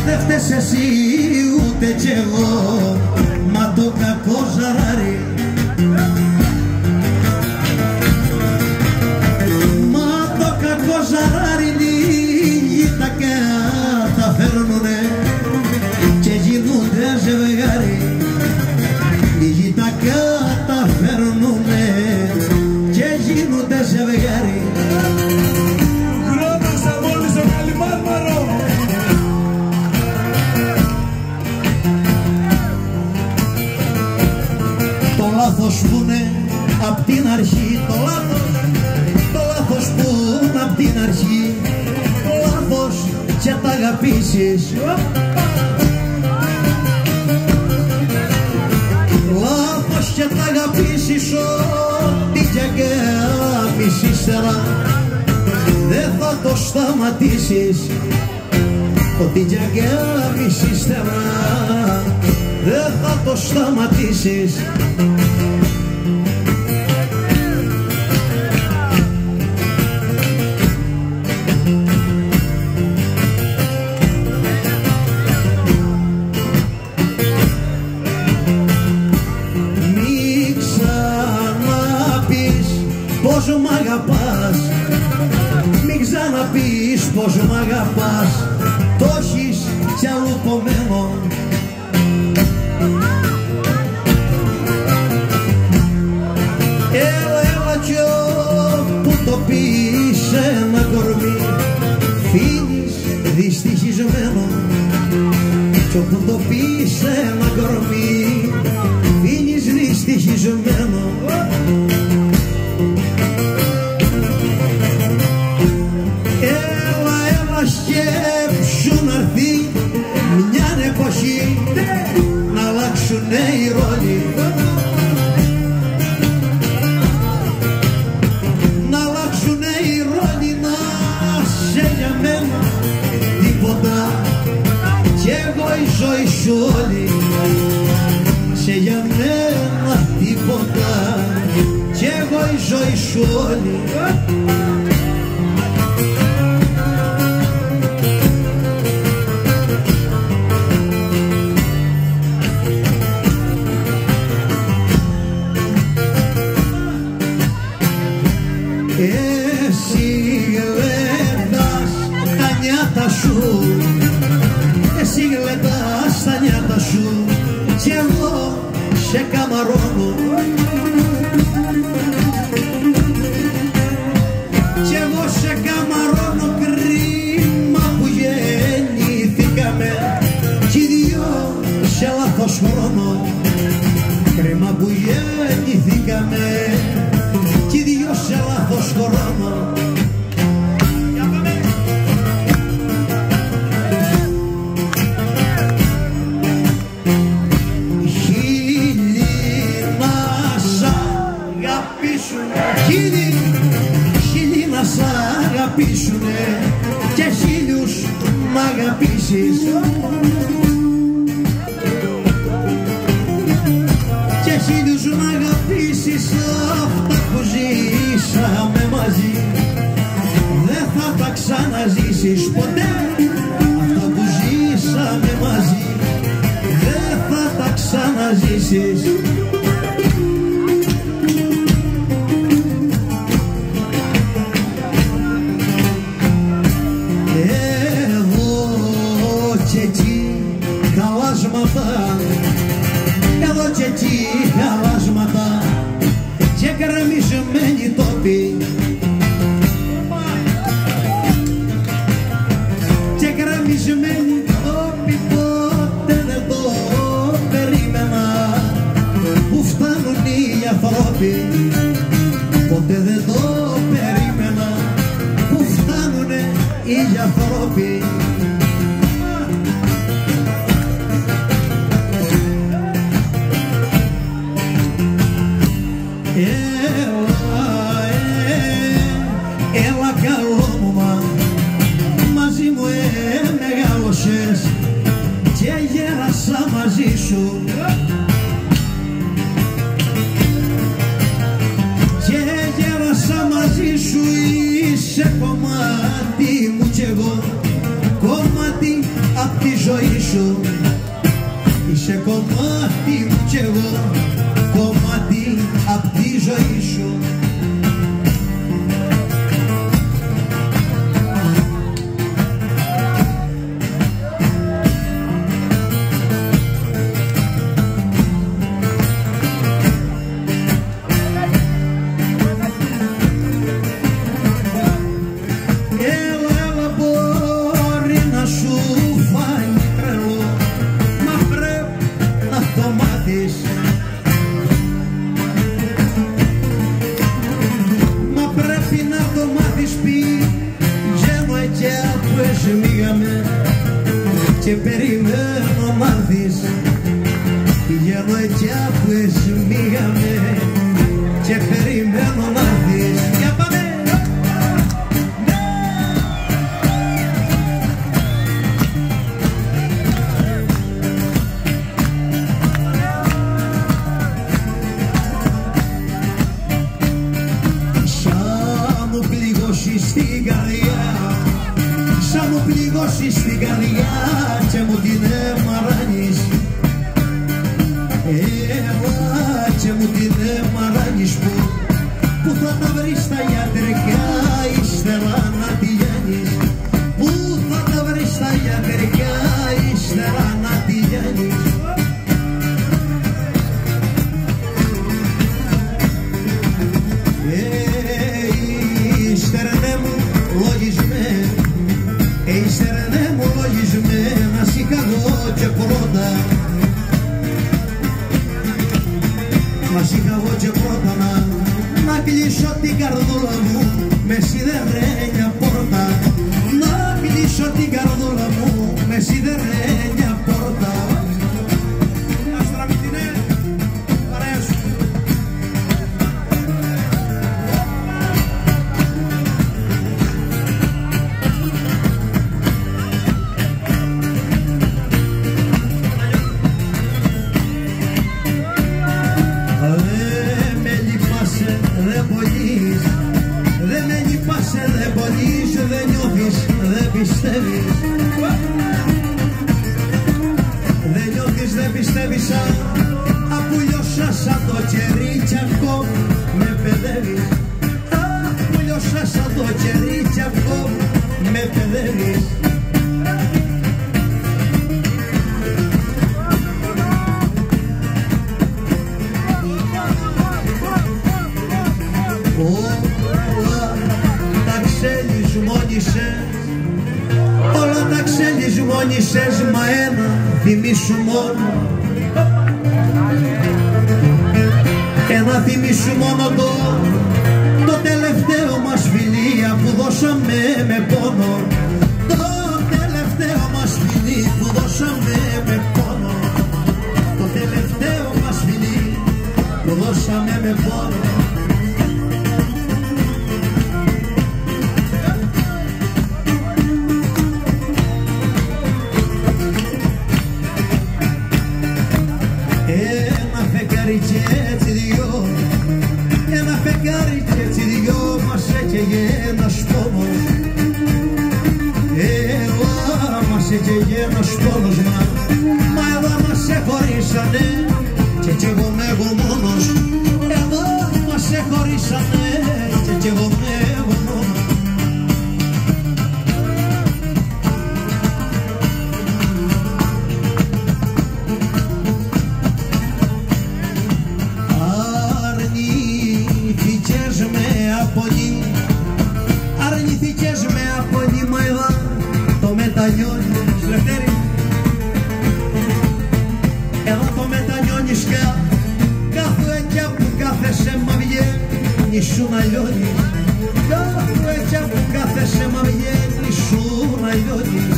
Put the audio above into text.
Δεν φταίς εσύ ούτε κι εγώ, μα το κακό ζαράρι. Μα το κακό ζαράρι λίγοι τα καταφέρνουνε και γίνονται ζευγάρι. Λίγοι τα καταφέρνουνε και γίνονται ζευγάρι. Χρόνος αμόλυς ο Καλιμάρμαρο. Το λάθος που είναι απ' την αρχή, το λάθος που είναι απ' την αρχή, το λάθος και τα αγαπήσεις. Λάθος και τα αγαπήσεις, ό,τι κι αγάπης ύστερα δεν θα το σταματήσεις. Ό,τι κι αγάπης ύστερα δεν θα το σταματήσεις. Μην ξαναπείς πως μ' αγαπάς, μην ξαναπείς πως μ' αγαπάς, το έχεις κι αλλού κομμένο. Έλα κι όπου το πεις ένα κορμί φύγεις δυστυχισμένο. Κι όπου το πεις ένα κορμί φύγεις δυστυχισμένο. Έλα σκέψου να'ρθεί μια εποχή να αλλάξουνε οι ρόλοι, να αλλάξουνε οι ρόλοι, να σε για μένα τίποτα κι εγώ η ζωή σου όλη. Σε για μένα τίποτα κι εγώ η ζωή σου όλη. Εσύ γλεντάς τα νιάτα σου, εσύ γλεντάς τα νιάτα σου κι εγώ σε καμαρώνω. Κι εγώ σε καμαρώνω, κρίμα που γεννηθήκαμε κι οι δυο σε λάθος χρόνο. Κρίμα που γεννηθήκαμε κι οι δυο σε λάθος χρόνο. Χίλιοι να σ' αγαπήσουνε και χίλιους μ' αγαπήσεις. Και χίλιους μ' αγαπήσεις, αυτά που ζήσαμε μαζί δεν θα τα ξαναζήσεις ποτέ. Αυτά που ζήσαμε μαζί δεν θα τα ξαναζήσεις. Εδώ και εκεί χαλάσματα και γκρεμισμένοι τόποι, και γκρεμισμένοι τόποι. Ποτέ δεν το περίμενα που φτάνουν οι άνθρωποι. Ποτέ δεν το περίμενα που φτάνουν οι άνθρωποι. Έλα καλό μου μαζί μου μεγάλωσες και γέρασα μαζί σου. Και γέρασα μαζί σου, είσαι κομμάτι μου κι εγώ κομμάτι τη ζωή σου. Είσαι κομμάτι μου κι εγώ, κομμάτι απ' τη ζωή σου. Και περιμένω μ' άρθεις. Πηγαίνω εκεί που εσμίγαμε και περιμένω μ' άρθεις. Για πάμε! Σαν μου πληγώσεις την καρδιά, σαν μου πληγώσεις την καρδιά και μου την εμαράνεις, έλα και μου την εμαράνεις που θα τα βρεις τα ιατρικά ύστερα να πηγαίνεις, που θα τα βρεις τα ιατρικά ύστερα να πηγαίνεις. Ύστερνε μου λογισμένο, ύστερνε μου λογισμένα, σήκα εγώ και πρώτα, μα σήκα εγώ και πρώτα να κλείσω την καρδούλα μου με σιδερένια πόρτα, να κλείσω την καρδούλα μου με σιδερένια πόρτα. Αστραμιτινέ, παρέα σου. Δεν με λυπάσαι, δεν πονείς, δεν νιώθεις, δεν πιστεύεις. Δεν νιώθεις, δεν πιστεύεις, απουλιώσα σαν το κερί κι ακόμα με παιδεύεις. Απουλιώσα σαν το κερί κι ακόμα με παιδεύεις. Όλα τα ξελισμόνισες, μα ένα θυμίσου μόνο, ένα θυμίσου μόνο το τελευταίο μας φιλία που δώσαμε με πόνο, το τελευταίο μας φιλί που δώσαμε με πόνο, το τελευταίο μας φιλί που δώσαμε με πόνο. Και έτσι δυο, ένα φεγγάρι και έτσι δυο μας έκαιγε ένας πόνος, μας έκαιγε ένας πόνος, μα εδώ μας εχωρίσανε και κι εγώ με εγώ μόνος, εδώ μας εχωρίσανε και κι εγώ με εγώ μόνος. Αρνηθήκες με απονή, μα εδώ το μετανιώνεις, Λευτέρη, εδώ το μετανιώνεις κάθε εκεί που κάθεσαι μ' βγαίνει σου να λιώνεις, κάθε εκεί που κάθεσαι μ' βγαίνει σου να λιώνεις.